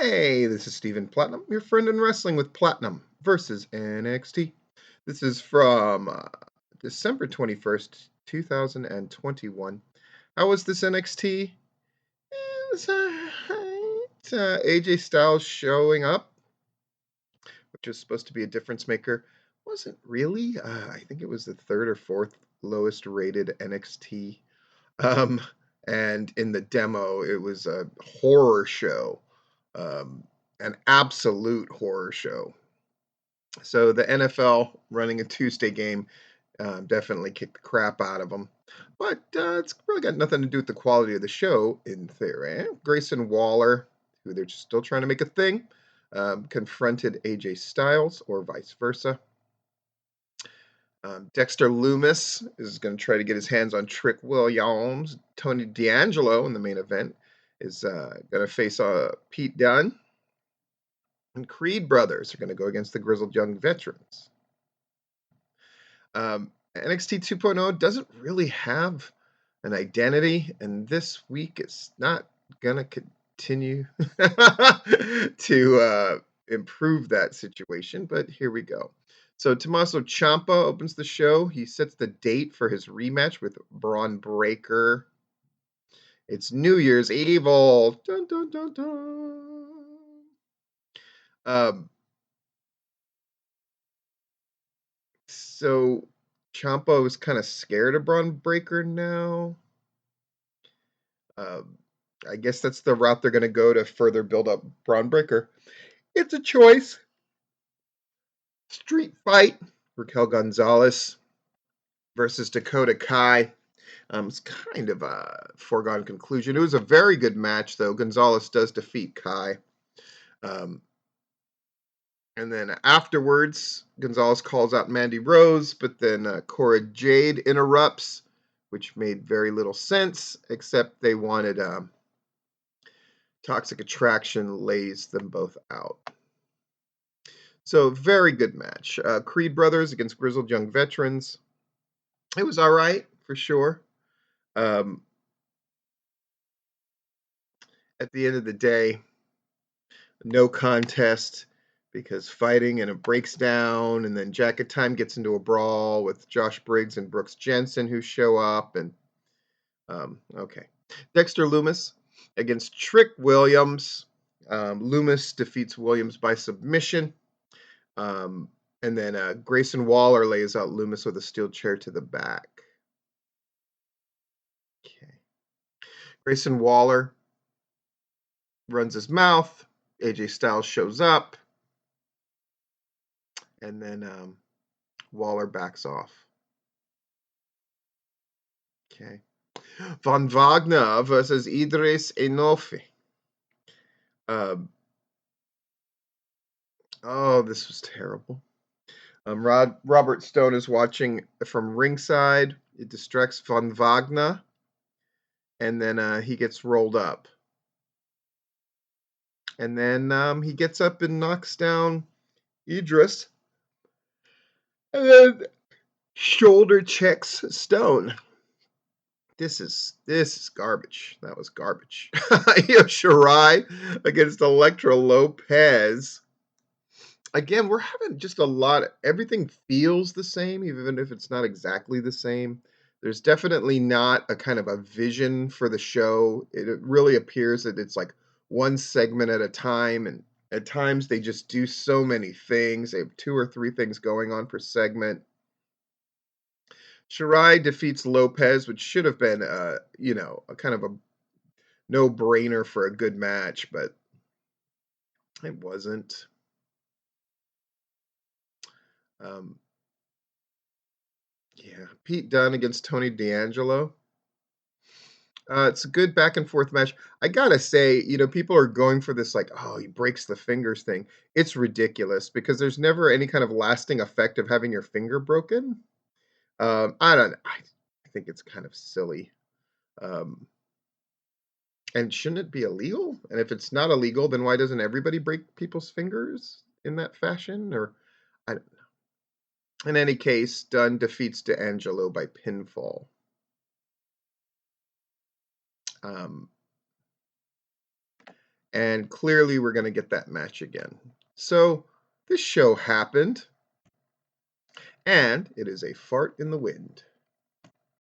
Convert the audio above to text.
Hey, this is Stephen Platinum, your friend in wrestling with Platinum versus NXT. This is from December 21st, 2021. How was this NXT? It was alright. AJ Styles showing up, which was supposed to be a difference maker. Wasn't really. I think it was the third or fourth lowest rated NXT. Um, and in the demo, it was a horror show. An absolute horror show. So the NFL running a Tuesday game definitely kicked the crap out of them. But it's really got nothing to do with the quality of the show, in theory. Grayson Waller, who they're just still trying to make a thing, confronted AJ Styles, or vice versa. Dexter Loomis is going to try to get his hands on Trick Williams. Tony D'Angelo in the main event is going to face Pete Dunne. And Creed brothers are going to go against the Grizzled Young Veterans. NXT 2.0 doesn't really have an identity, and this week it's not going to continue to improve that situation, but here we go. So Tommaso Ciampa opens the show. He sets the date for his rematch with Braun Breaker. It's New Year's Evil. Dun, dun, dun, dun. So Ciampa is kind of scared of Braun Breaker now. I guess that's the route they're going to go to further build up Braun Breaker. It's a choice. Street fight. Raquel Gonzalez versus Dakota Kai. It's kind of a foregone conclusion. It was a very good match, though. Gonzalez does defeat Kai. And then afterwards, Gonzalez calls out Mandy Rose, but then Cora Jade interrupts, which made very little sense, except they wanted Toxic Attraction lays them both out. So, very good match. Creed brothers against Grizzled Young Veterans. It was all right, for sure. At the end of the day, no contest because fighting and it breaks down, and then Jacket Time gets into a brawl with Josh Briggs and Brooks Jensen who show up, and okay. Dexter Loomis against Trick Williams. Loomis defeats Williams by submission. And then Grayson Waller lays out Loomis with a steel chair to the back. Okay. Grayson Waller runs his mouth. AJ Styles shows up. And then Waller backs off. Okay. Von Wagner versus Idris Enofe. Oh, this was terrible. Robert Stone is watching from ringside. It distracts Von Wagner. And then he gets rolled up. And then he gets up and knocks down Idris. And then shoulder checks Stone. This is garbage. That was garbage. Io Shirai against Elektra Lopez. Again, we're having just a lot. Everything feels the same, even if it's not exactly the same. There's definitely not a kind of a vision for the show. It really appears that it's like one segment at a time, and at times they just do so many things. They have 2 or 3 things going on per segment. Shirai defeats Lopez, which should have been, a kind of a no-brainer for a good match, but it wasn't. Yeah, Pete Dunne against Tony D'Angelo. It's a good back and forth match. I gotta say, people are going for this like, oh, he breaks the fingers thing. It's ridiculous because there's never any kind of lasting effect of having your finger broken. I don't. I think it's kind of silly. And shouldn't it be illegal? And if it's not illegal, then why doesn't everybody break people's fingers in that fashion? Or I don't know. In any case, Dunn defeats D'Angelo by pinfall. And clearly, we're going to get that match again. So, this show happened, and it is a fart in the wind.